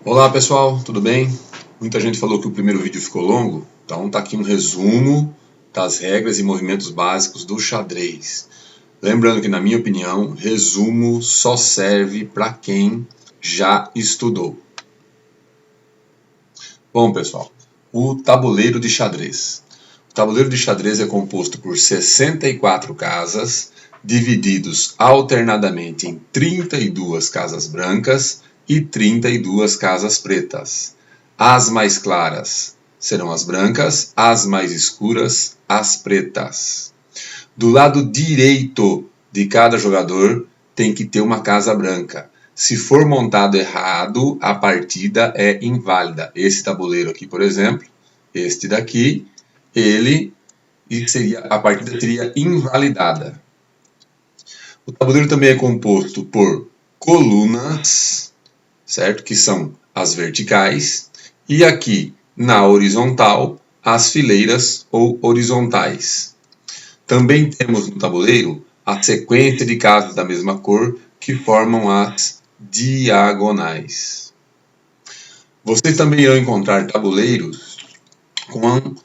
Olá pessoal, tudo bem? Muita gente falou que o primeiro vídeo ficou longo, então tá aqui um resumo das regras e movimentos básicos do xadrez. Lembrando que, na minha opinião, resumo só serve para quem já estudou. Bom pessoal, o tabuleiro de xadrez. O tabuleiro de xadrez é composto por 64 casas, divididos alternadamente em 32 casas brancas e 32 casas pretas. As mais claras serão as brancas, as mais escuras, as pretas. Do lado direito de cada jogador tem que ter uma casa branca. Se for montado errado, a partida é inválida. Esse tabuleiro aqui, por exemplo, este daqui, a partida seria invalidada. O tabuleiro também é composto por colunas, certo? Que são as verticais, e aqui na horizontal as fileiras ou horizontais. Também temos no tabuleiro a sequência de casas da mesma cor que formam as diagonais. Vocês também irão encontrar tabuleiros com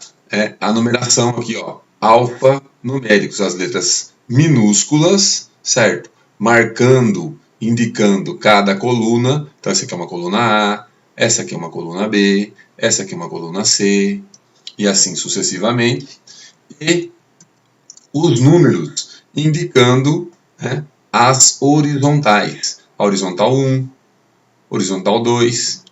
a numeração aqui, ó, alfanuméricos, as letras minúsculas, certo? Marcando, indicando cada coluna. Então essa aqui é uma coluna A, essa aqui é uma coluna B, essa aqui é uma coluna C, e assim sucessivamente. E os números indicando as horizontais. A horizontal 1, horizontal 2.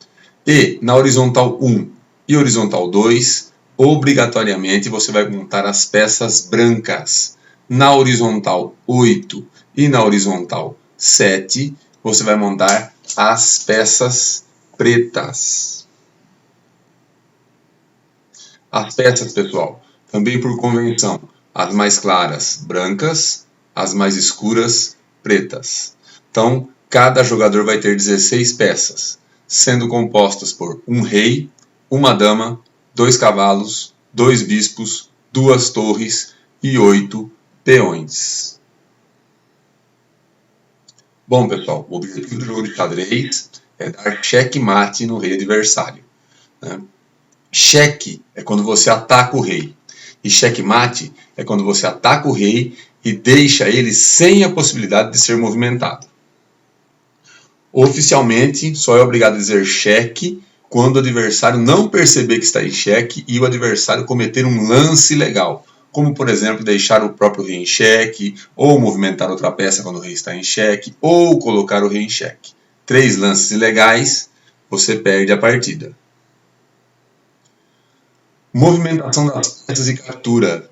E na horizontal 1 e horizontal 2, obrigatoriamente você vai montar as peças brancas. Na horizontal 8 e na horizontal 7, você vai montar as peças pretas. As peças, pessoal, também por convenção, as mais claras, brancas, as mais escuras, pretas. Então, cada jogador vai ter 16 peças, sendo compostas por um rei, uma dama, 2 cavalos, 2 bispos, 2 torres e 8 peões. Bom, pessoal, o objetivo do jogo de xadrez é dar checkmate no rei adversário. Cheque é quando você ataca o rei. E checkmate é quando você ataca o rei e deixa ele sem a possibilidade de ser movimentado. Oficialmente, só é obrigado a dizer cheque quando o adversário não perceber que está em cheque e o adversário cometer um lance ilegal, como, por exemplo, deixar o próprio rei em xeque, ou movimentar outra peça quando o rei está em xeque, ou colocar o rei em xeque. 3 lances ilegais, você perde a partida. Movimentação das peças e captura.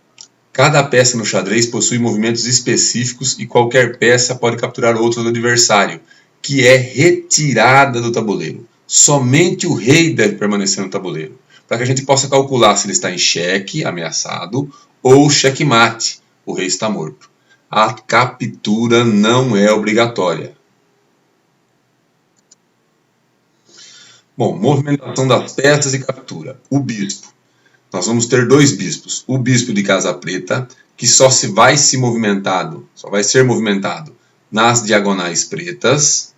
Cada peça no xadrez possui movimentos específicos e qualquer peça pode capturar outro do adversário, que é retirada do tabuleiro. Somente o rei deve permanecer no tabuleiro, para que a gente possa calcular se ele está em xeque, ameaçado, ou checkmate, o rei está morto. A captura não é obrigatória. Bom, movimentação das peças e captura. O bispo. Nós vamos ter 2 bispos. O bispo de casa preta, que só vai ser movimentado nas diagonais pretas,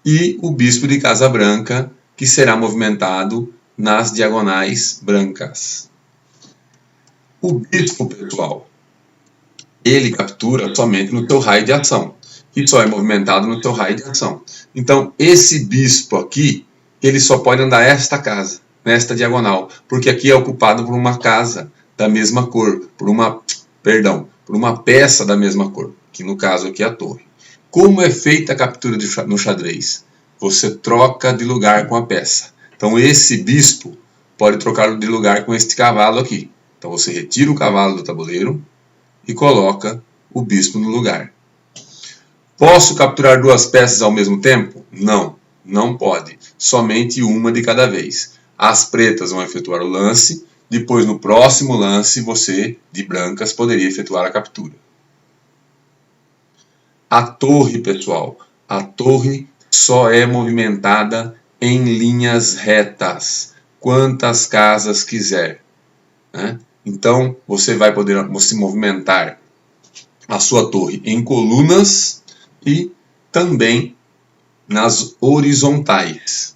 e o bispo de casa branca, que será movimentado nas diagonais brancas. O bispo, pessoal, ele captura somente no seu raio de ação, e só é movimentado no seu raio de ação. Então, esse bispo aqui, ele só pode andar nesta diagonal, porque aqui é ocupado por uma casa da mesma cor, por uma peça da mesma cor, que no caso aqui é a torre. Como é feita a captura no xadrez? Você troca de lugar com a peça. Então esse bispo pode trocar de lugar com este cavalo aqui. Então você retira o cavalo do tabuleiro e coloca o bispo no lugar. Posso capturar 2 peças ao mesmo tempo? Não, não pode. Somente uma de cada vez. As pretas vão efetuar o lance, depois no próximo lance você, de brancas, poderia efetuar a captura. A torre, pessoal, a torre só é movimentada em linhas retas, quantas casas quiser. Então, você vai poder se movimentar a sua torre em colunas e também nas horizontais.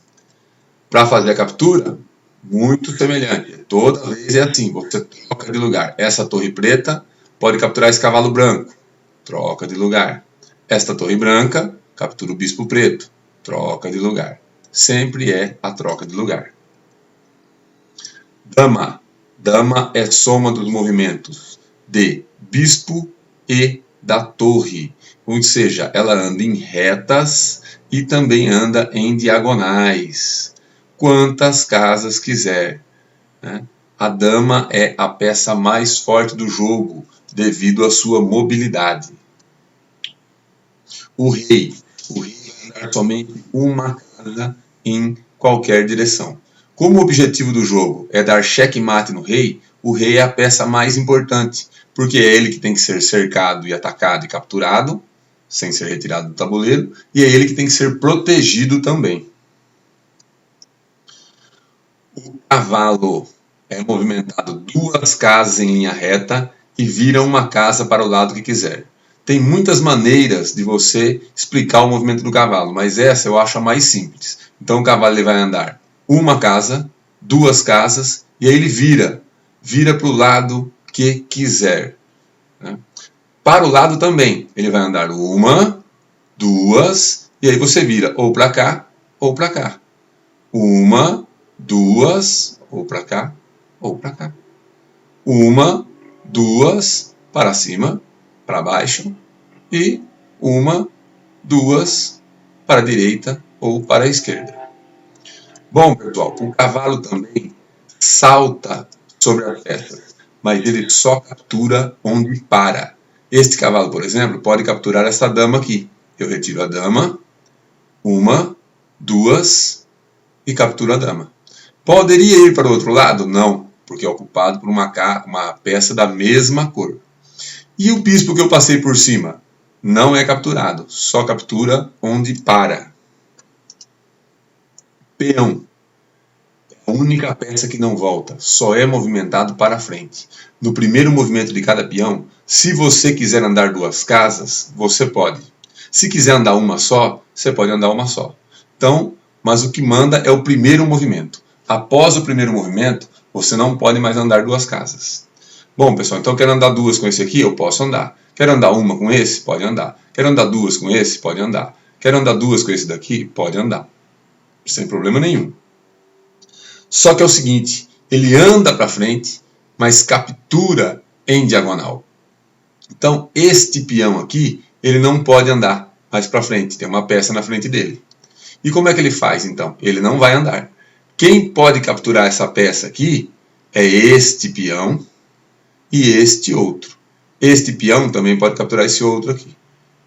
Para fazer a captura, muito semelhante. Toda vez é assim, você troca de lugar. Essa torre preta pode capturar esse cavalo branco. Troca de lugar. Esta torre branca captura o bispo preto. Troca de lugar. Sempre é a troca de lugar. Dama. Dama é soma dos movimentos de bispo e da torre. Ou seja, ela anda em retas e também anda em diagonais. Quantas casas quiser. Né? A dama é a peça mais forte do jogo devido à sua mobilidade. O rei vai andar somente uma casa em qualquer direção. Como o objetivo do jogo é dar checkmate no rei, o rei é a peça mais importante, porque é ele que tem que ser cercado e atacado e capturado, sem ser retirado do tabuleiro, e é ele que tem que ser protegido também. O cavalo é movimentado 2 casas em linha reta e vira uma casa para o lado que quiser. Tem muitas maneiras de você explicar o movimento do cavalo, mas essa eu acho a mais simples. Então o cavalo ele vai andar uma casa, 2 casas, e aí ele vira para o lado que quiser. Né? Para o lado também, ele vai andar 1, 2, e aí você vira ou para cá ou para cá. 1, 2, ou para cá ou para cá. 1, 2, para cima, para baixo, e 1, 2, para a direita ou para a esquerda. Bom, pessoal, o cavalo também salta sobre as peças, mas ele só captura onde para. Este cavalo, por exemplo, pode capturar essa dama aqui. Eu retiro a dama, 1, 2, e capturo a dama. Poderia ir para o outro lado? Não, porque é ocupado por uma peça da mesma cor. E o bispo que eu passei por cima? Não é capturado, só captura onde para. Peão. É a única peça que não volta, só é movimentado para frente. No primeiro movimento de cada peão, se você quiser andar 2 casas, você pode. Se quiser andar uma só, você pode andar uma só. Então, mas o que manda é o primeiro movimento. Após o primeiro movimento, você não pode mais andar 2 casas. Bom, pessoal, então eu quero andar 2 com esse aqui? Eu posso andar. Quero andar 1 com esse? Pode andar. Quero andar 2 com esse? Pode andar. Quero andar 2 com esse daqui? Pode andar. Sem problema nenhum. Só que é o seguinte, ele anda para frente, mas captura em diagonal. Então, este peão aqui, ele não pode andar mais para frente, tem uma peça na frente dele. E como é que ele faz, então? Ele não vai andar. Quem pode capturar essa peça aqui é este peão e este outro. Este peão também pode capturar esse outro aqui.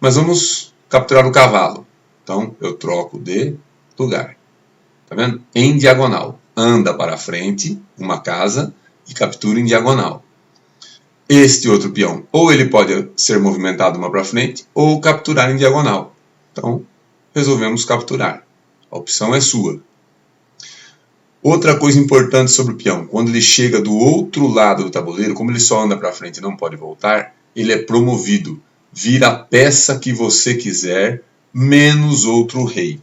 Mas vamos capturar o cavalo. Então, eu troco de lugar. Tá vendo? Em diagonal. Anda para frente, uma casa, e captura em diagonal. Este outro peão, ou ele pode ser movimentado uma para frente, ou capturar em diagonal. Então, resolvemos capturar. A opção é sua. Outra coisa importante sobre o peão, quando ele chega do outro lado do tabuleiro, como ele só anda para frente e não pode voltar, ele é promovido. Vira a peça que você quiser, menos outro rei.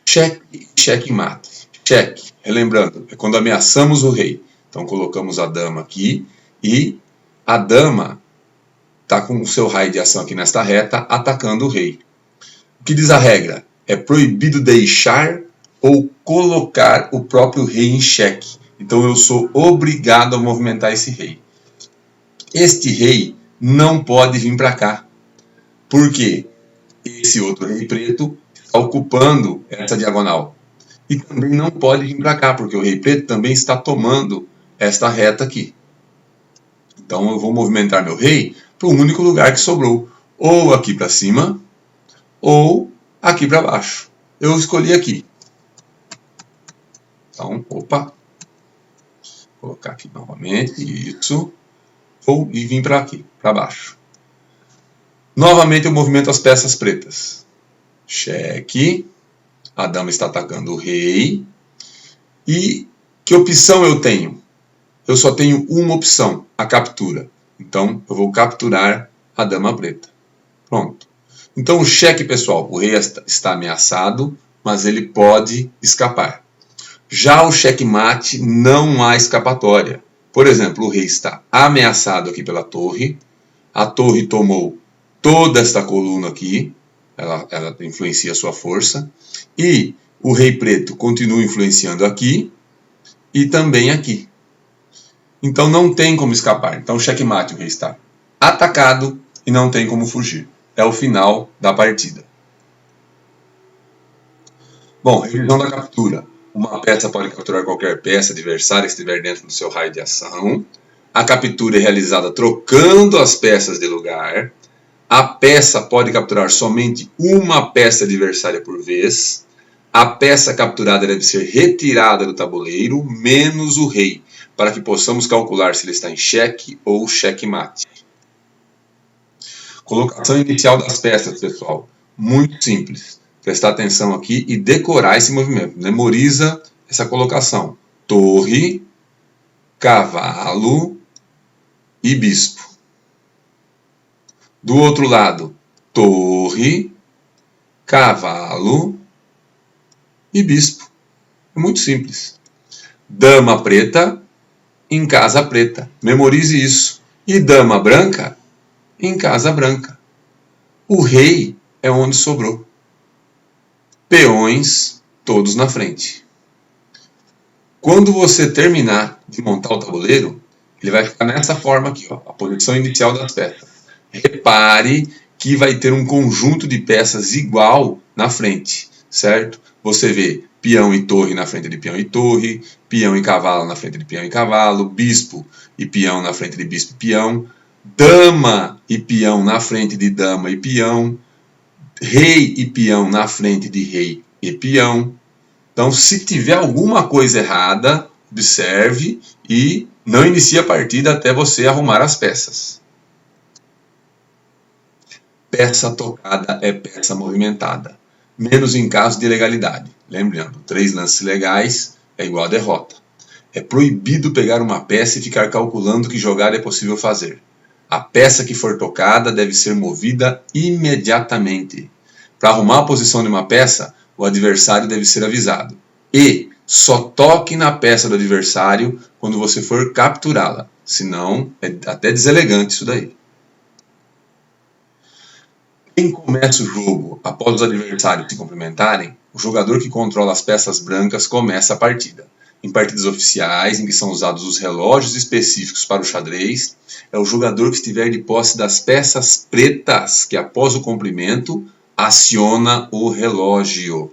Cheque e checkmate. Cheque, relembrando, é quando ameaçamos o rei. Então colocamos a dama aqui e a dama está com o seu raio de ação aqui nesta reta, atacando o rei. O que diz a regra? É proibido deixar ou colocar o próprio rei em xeque. Então eu sou obrigado a movimentar esse rei. Este rei não pode vir para cá. Por quê? Esse outro rei preto está ocupando essa diagonal. E também não pode vir para cá, porque o rei preto também está tomando esta reta aqui. Então eu vou movimentar meu rei para o único lugar que sobrou. Ou aqui para cima, ou aqui para baixo. Eu escolhi aqui. Então, opa. Vou colocar aqui novamente, isso. E vim para aqui, para baixo. Novamente eu movimento as peças pretas. Cheque. A dama está atacando o rei. E que opção eu tenho? Eu só tenho uma opção, a captura. Então eu vou capturar a dama preta. Pronto. Então o cheque, pessoal, o rei está ameaçado, mas ele pode escapar. Já o checkmate não há escapatória. Por exemplo, o rei está ameaçado aqui pela torre, a torre tomou toda esta coluna aqui, ela influencia a sua força, e o rei preto continua influenciando aqui e também aqui. Então não tem como escapar. Então checkmate, o rei está atacado e não tem como fugir. É o final da partida. Bom, revisão da captura. Uma peça pode capturar qualquer peça adversária que estiver dentro do seu raio de ação. A captura é realizada trocando as peças de lugar. A peça pode capturar somente uma peça adversária por vez. A peça capturada deve ser retirada do tabuleiro, menos o rei, para que possamos calcular se ele está em xeque ou checkmate. Colocação inicial das peças, pessoal. Muito simples. Prestar atenção aqui e decorar esse movimento. Memoriza essa colocação. Torre, cavalo e bispo. Do outro lado, torre, cavalo e bispo. É muito simples. Dama preta em casa preta. Memorize isso. E dama branca em casa branca. O rei é onde sobrou. Peões todos na frente. Quando você terminar de montar o tabuleiro, ele vai ficar nessa forma aqui, ó, a posição inicial das peças. Repare que vai ter um conjunto de peças igual na frente, certo? Você vê peão e torre na frente de peão e torre, peão e cavalo na frente de peão e cavalo, bispo e peão na frente de bispo e peão, dama e peão na frente de dama e peão, rei e peão na frente de rei e peão. Então, se tiver alguma coisa errada, observe e não inicie a partida até você arrumar as peças. Peça tocada é peça movimentada, menos em caso de ilegalidade. Lembrando, 3 lances legais é igual a derrota. É proibido pegar uma peça e ficar calculando que jogada é possível fazer. A peça que for tocada deve ser movida imediatamente. Para arrumar a posição de uma peça, o adversário deve ser avisado. E só toque na peça do adversário quando você for capturá-la. Senão, é até deselegante isso daí. Quem começa o jogo após os adversários se cumprimentarem, o jogador que controla as peças brancas começa a partida. Em partidas oficiais, em que são usados os relógios específicos para o xadrez, é o jogador que estiver de posse das peças pretas que, após o cumprimento, aciona o relógio.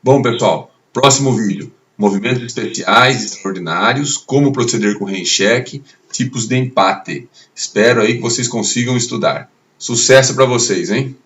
Bom, pessoal, próximo vídeo. Movimentos especiais e extraordinários, como proceder com rei em xeque, tipos de empate. Espero aí que vocês consigam estudar. Sucesso para vocês, hein?